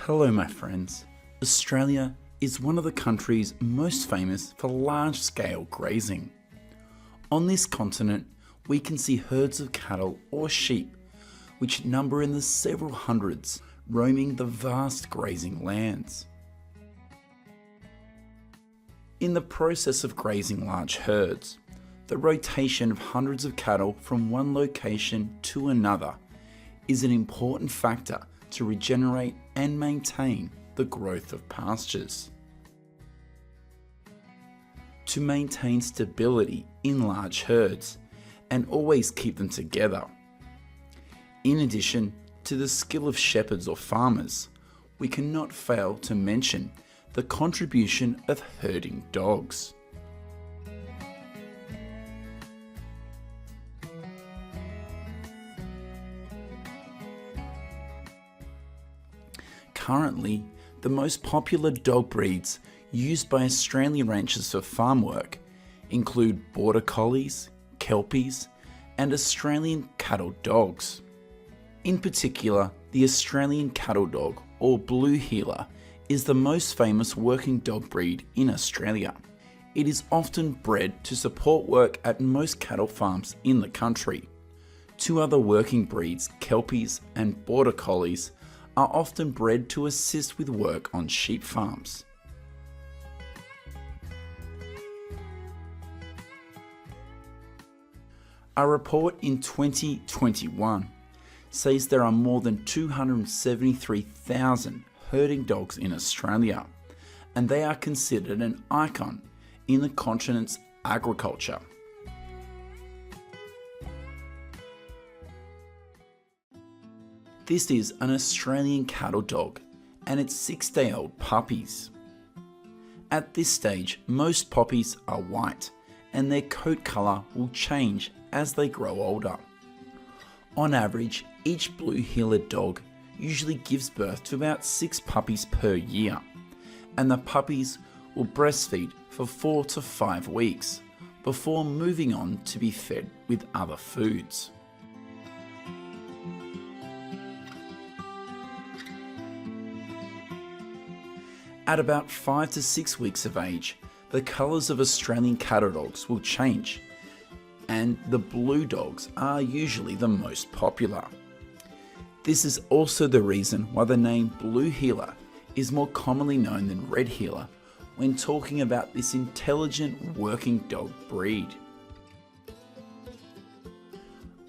Hello my friends. Australia is one of the countries most famous for large-scale grazing. On this continent, we can see herds of cattle or sheep, which number in the several hundreds, roaming the vast grazing lands. In the process of grazing large herds, the rotation of hundreds of cattle from one location to another is an important factor to regenerate and maintain the growth of pastures. To maintain stability in large herds and always keep them together. In addition to the skill of shepherds or farmers, we cannot fail to mention the contribution of herding dogs. Currently, the most popular dog breeds used by Australian ranchers for farm work include Border Collies, Kelpies, and Australian cattle dogs. In particular, the Australian cattle dog, or Blue Heeler, is the most famous working dog breed in Australia. It is often bred to support work at most cattle farms in the country. Two other working breeds, Kelpies and Border Collies, are often bred to assist with work on sheep farms. A report in 2021 says there are more than 273,000 herding dogs in Australia, and they are considered an icon in the continent's agriculture. This is an Australian cattle dog and its 6-day-old puppies. At this stage, most puppies are white and their coat colour will change as they grow older. On average, each Blue Heeler dog usually gives birth to about 6 puppies per year, and the puppies will breastfeed for 4 to 5 weeks before moving on to be fed with other foods. At about 5 to 6 weeks of age, the colours of Australian cattle dogs will change, and the blue dogs are usually the most popular. This is also the reason why the name Blue Heeler is more commonly known than Red Heeler when talking about this intelligent working dog breed.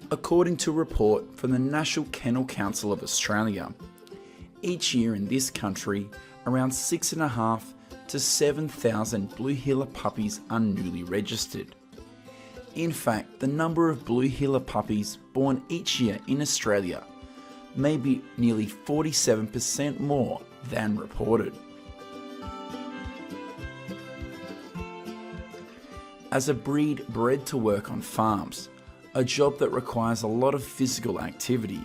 According to a report from the National Kennel Council of Australia, each year in this country, around 6,500 to 7,000 Blue Heeler puppies are newly registered. In fact, the number of Blue Heeler puppies born each year in Australia may be nearly 47% more than reported. As a breed bred to work on farms, a job that requires a lot of physical activity,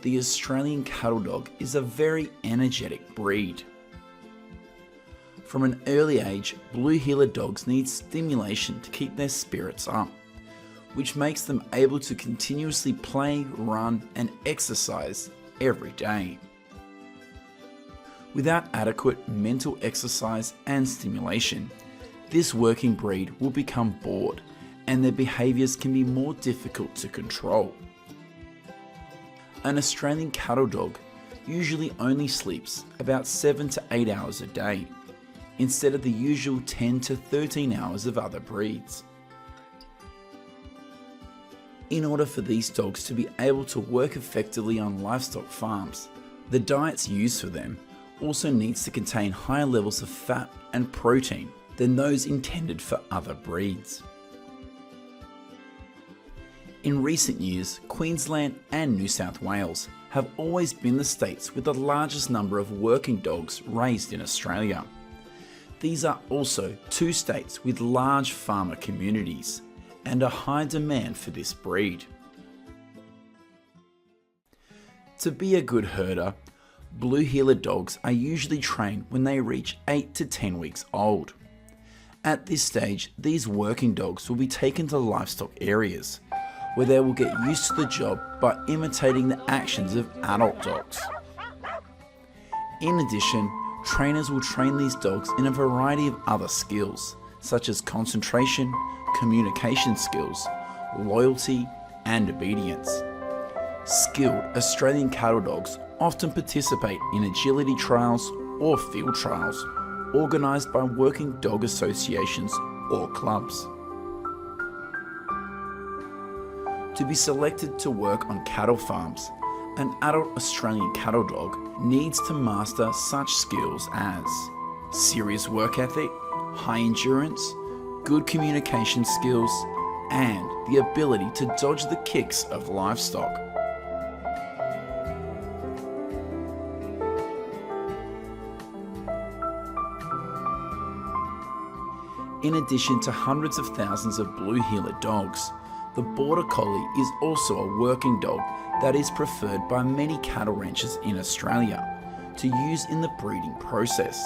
the Australian cattle dog is a very energetic breed. From an early age, Blue Heeler dogs need stimulation to keep their spirits up, which makes them able to continuously play, run, and exercise every day. Without adequate mental exercise and stimulation, this working breed will become bored and their behaviours can be more difficult to control. An Australian cattle dog usually only sleeps about 7 to 8 hours a day, instead of the usual 10 to 13 hours of other breeds. In order for these dogs to be able to work effectively on livestock farms, the diets used for them also needs to contain higher levels of fat and protein than those intended for other breeds. In recent years, Queensland and New South Wales have always been the states with the largest number of working dogs raised in Australia. These are also 2 states with large farmer communities and a high demand for this breed. To be a good herder, Blue Heeler dogs are usually trained when they reach 8 to 10 weeks old. At this stage, these working dogs will be taken to livestock areas where they will get used to the job by imitating the actions of adult dogs. In addition, trainers will train these dogs in a variety of other skills, such as concentration, communication skills, loyalty, and obedience. Skilled Australian cattle dogs often participate in agility trials or field trials organised by working dog associations or clubs. To be selected to work on cattle farms, an adult Australian cattle dog needs to master such skills as serious work ethic, high endurance, good communication skills, and the ability to dodge the kicks of livestock. In addition to hundreds of thousands of blue heeler dogs, the Border Collie is also a working dog that is preferred by many cattle ranchers in Australia to use in the breeding process.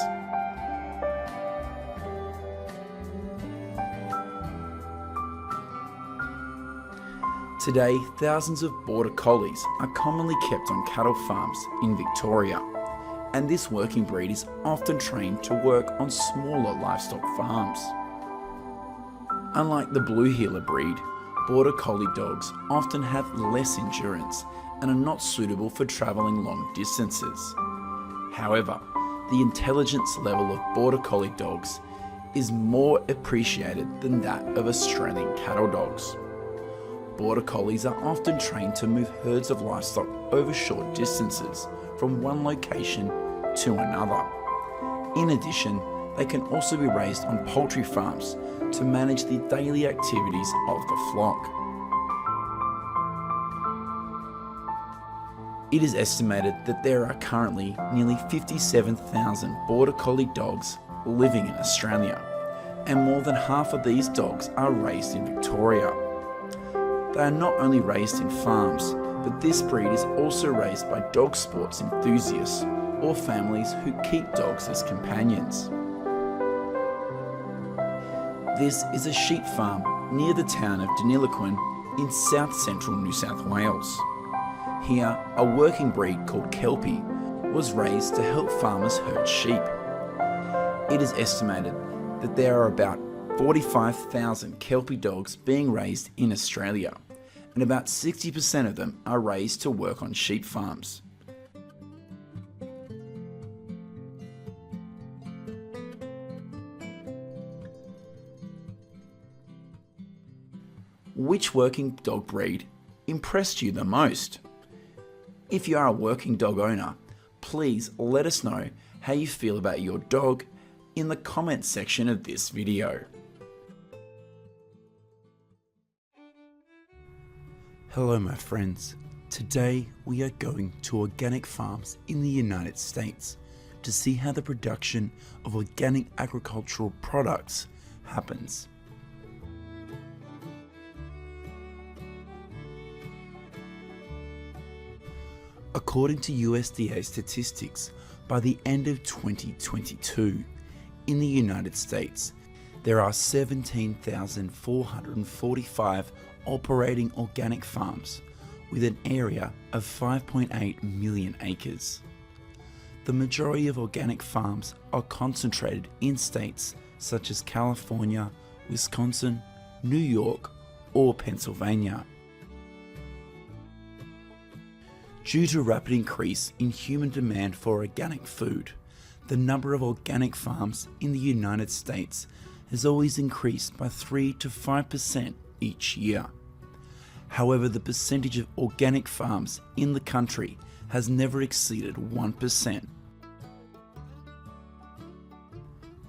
Today, thousands of Border Collies are commonly kept on cattle farms in Victoria, and this working breed is often trained to work on smaller livestock farms. Unlike the blue heeler breed, Border Collie dogs often have less endurance and are not suitable for travelling long distances. However, the intelligence level of Border Collie dogs is more appreciated than that of Australian cattle dogs. Border Collies are often trained to move herds of livestock over short distances from one location to another. In addition, they can also be raised on poultry farms to manage the daily activities of the flock. It is estimated that there are currently nearly 57,000 Border Collie dogs living in Australia, and more than half of these dogs are raised in Victoria. They are not only raised in farms, but this breed is also raised by dog sports enthusiasts or families who keep dogs as companions. This is a sheep farm near the town of Deniliquin in south central New South Wales. Here, a working breed called Kelpie was raised to help farmers herd sheep. It is estimated that there are about 45,000 Kelpie dogs being raised in Australia, and about 60% of them are raised to work on sheep farms. Which working dog breed impressed you the most? If you are a working dog owner, please let us know how you feel about your dog in the comments section of this video. Hello my friends, today we are going to organic farms in the United States to see how the production of organic agricultural products happens. According to USDA statistics, by the end of 2022, in the United States, there are 17,445 operating organic farms with an area of 5.8 million acres. The majority of organic farms are concentrated in states such as California, Wisconsin, New York, or Pennsylvania. Due to rapid increase in human demand for organic food, the number of organic farms in the United States has always increased by 3 to 5% each year. However, the percentage of organic farms in the country has never exceeded 1%.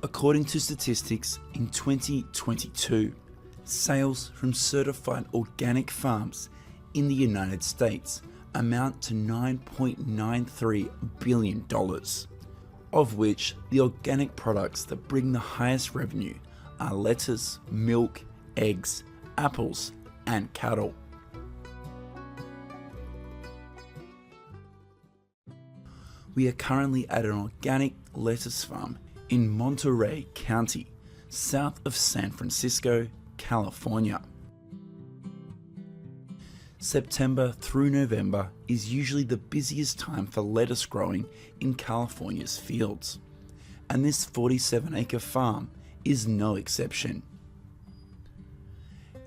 According to statistics, in 2022, sales from certified organic farms in the United States amount to $9.93 billion, of which the organic products that bring the highest revenue are lettuce, milk, eggs, apples, and cattle. We are currently at an organic lettuce farm in Monterey County, south of San Francisco, California. September through November is usually the busiest time for lettuce growing in California's fields, and this 47-acre farm is no exception.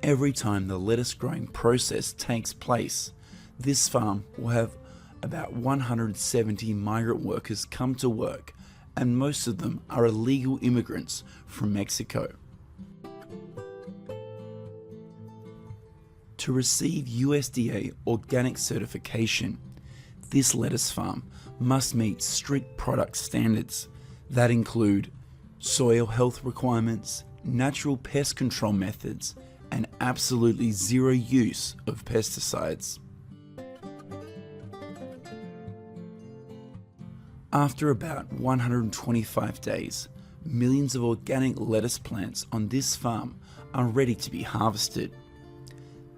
Every time the lettuce growing process takes place, this farm will have about 170 migrant workers come to work, and most of them are illegal immigrants from Mexico. To receive USDA organic certification, this lettuce farm must meet strict product standards that include soil health requirements, natural pest control methods, and absolutely zero use of pesticides. After about 125 days, millions of organic lettuce plants on this farm are ready to be harvested.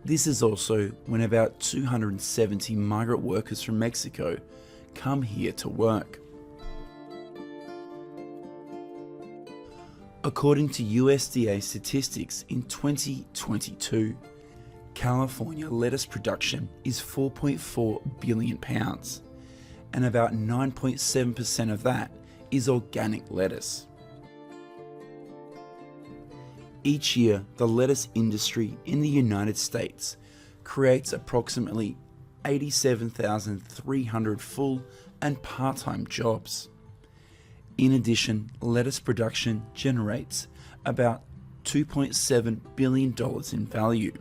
This is also when about 270 migrant workers from Mexico come here to work. According to USDA statistics in 2022, California lettuce production is 4.4 billion pounds, and about 9.7% of that is organic lettuce. Each year, the lettuce industry in the United States creates approximately 87,300 full and part-time jobs. In addition, lettuce production generates about $2.7 billion in value,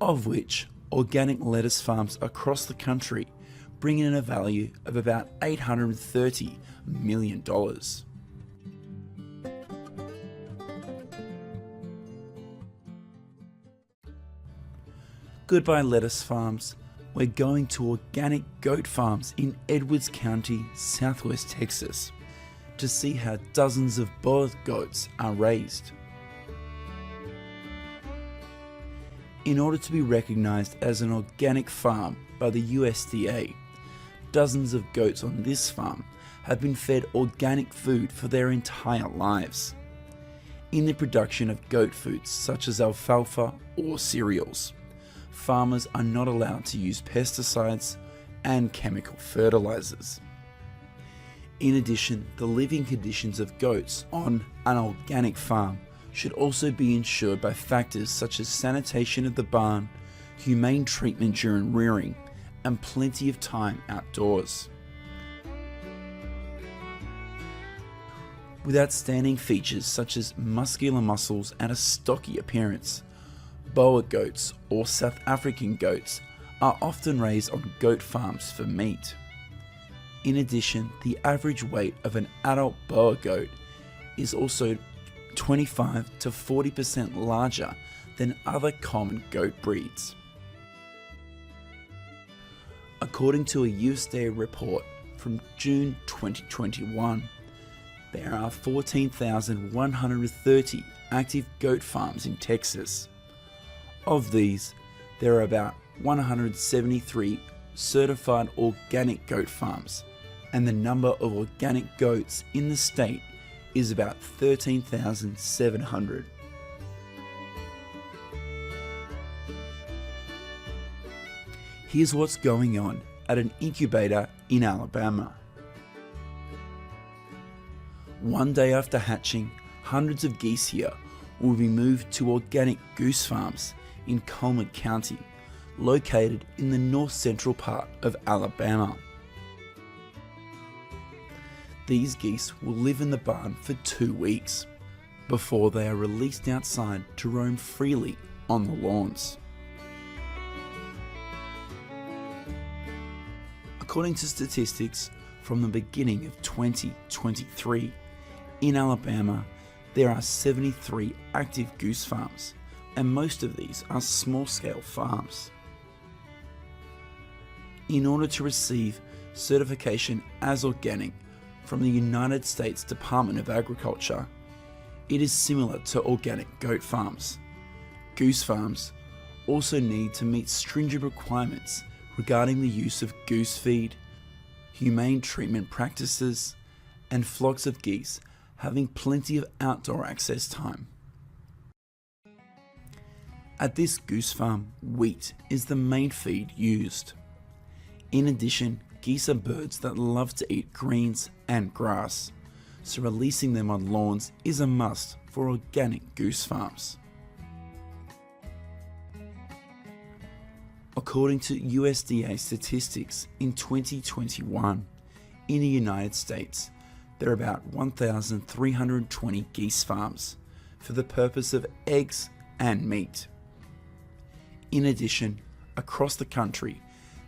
of which organic lettuce farms across the country bring in a value of about $830 million. Goodbye lettuce farms. We're going to organic goat farms in Edwards County, Southwest Texas, to see how dozens of boer goats are raised. In order to be recognized as an organic farm by the USDA, dozens of goats on this farm have been fed organic food for their entire lives. In the production of goat foods such as alfalfa or cereals, farmers are not allowed to use pesticides and chemical fertilizers. In addition, the living conditions of goats on an organic farm should also be ensured by factors such as sanitation of the barn, humane treatment during rearing, and plenty of time outdoors. With outstanding features such as muscular muscles and a stocky appearance, Boer goats or South African goats are often raised on goat farms for meat. In addition, the average weight of an adult Boer goat is also 25 to 40% larger than other common goat breeds. According to a USDA report from June 2021, there are 14,130 active goat farms in Texas. Of these, there are about 173 certified organic goat farms, and the number of organic goats in the state is about 13,700. Here's what's going on at an incubator in Alabama. One day after hatching, hundreds of geese here will be moved to organic goose farms in Coleman County, located in the north central part of Alabama. These geese will live in the barn for 2 weeks before they are released outside to roam freely on the lawns. According to statistics from the beginning of 2023, in Alabama, there are 73 active goose farms, and most of these are small-scale farms. In order to receive certification as organic from the United States Department of Agriculture, it is similar to organic goat farms. Goose farms also need to meet stringent requirements regarding the use of goose feed, humane treatment practices, and flocks of geese having plenty of outdoor access time. At this goose farm, wheat is the main feed used. In addition, geese are birds that love to eat greens and grass, so releasing them on lawns is a must for organic goose farms. According to USDA statistics, in 2021, in the United States, there are about 1,320 geese farms for the purpose of eggs and meat. In addition, across the country,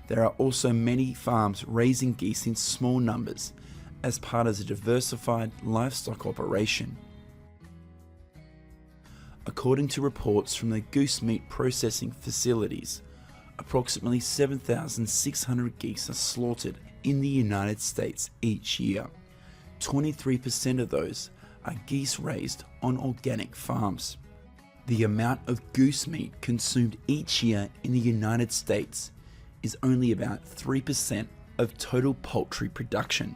there are also many farms raising geese in small numbers as part of a diversified livestock operation. According to reports from the goose meat processing facilities, approximately 7,600 geese are slaughtered in the United States each year. 23% of those are geese raised on organic farms. The amount of goose meat consumed each year in the United States is only about 3% of total poultry production.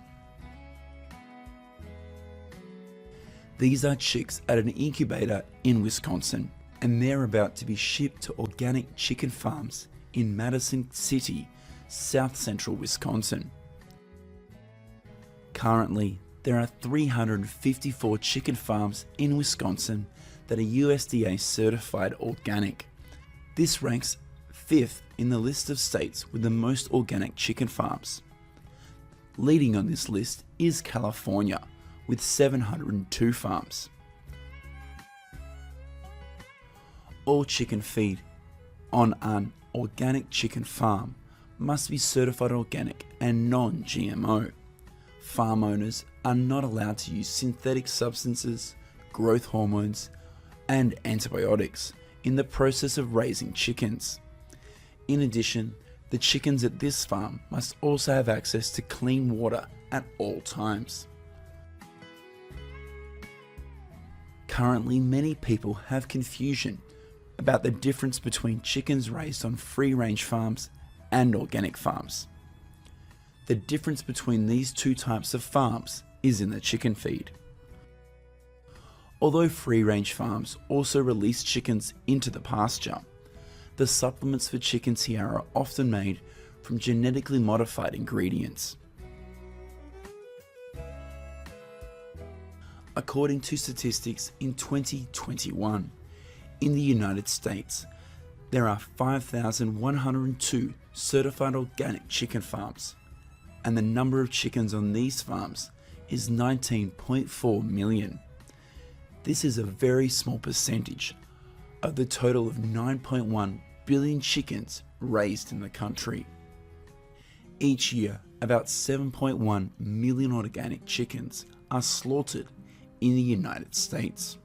These are chicks at an incubator in Wisconsin, and they're about to be shipped to organic chicken farms in Madison City, south central Wisconsin. Currently, there are 354 chicken farms in Wisconsin that are USDA certified organic. This ranks 5th in the list of states with the most organic chicken farms. Leading on this list is California with 702 farms. All chicken feed on an organic chicken farm must be certified organic and non-GMO. Farm owners are not allowed to use synthetic substances, growth hormones, and antibiotics in the process of raising chickens. In addition, the chickens at this farm must also have access to clean water at all times. Currently, many people have confusion about the difference between chickens raised on free-range farms and organic farms. The difference between these two types of farms is in the chicken feed. Although free-range farms also release chickens into the pasture, the supplements for chickens here are often made from genetically modified ingredients. According to statistics in 2021, in the United States, there are 5,102 certified organic chicken farms, and the number of chickens on these farms is 19.4 million. This is a very small percentage of the total of 9.1 billion chickens raised in the country. Each year, about 7.1 million organic chickens are slaughtered in the United States.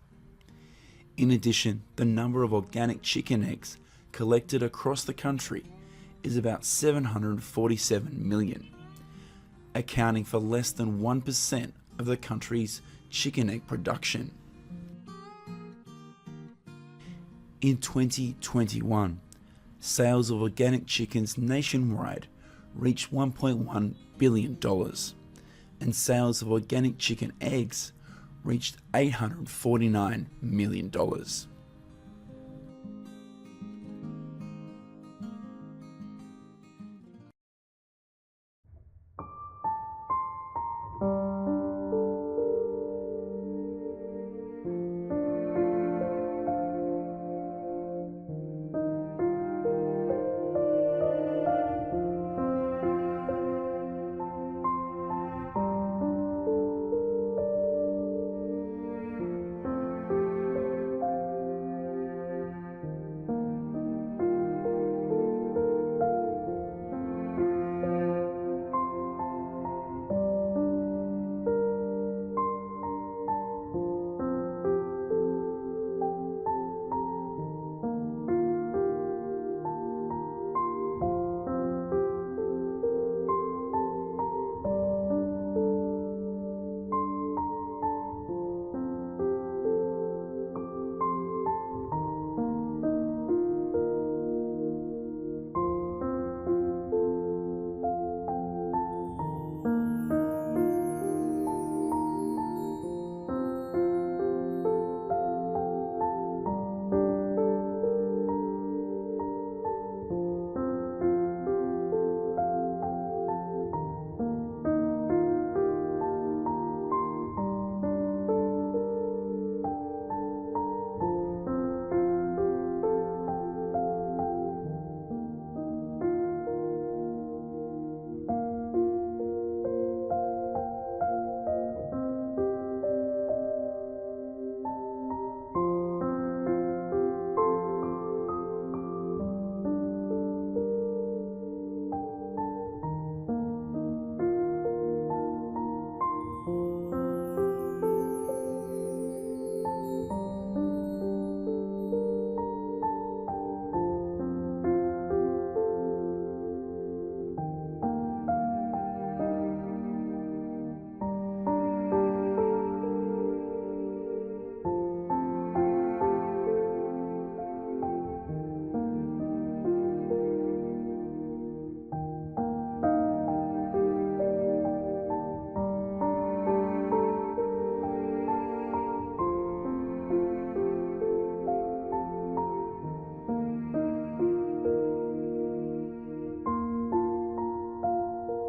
In addition, the number of organic chicken eggs collected across the country is about 747 million, accounting for less than 1% of the country's chicken egg production. In 2021, sales of organic chickens nationwide reached $1.1 billion, and sales of organic chicken eggs reached $849 million.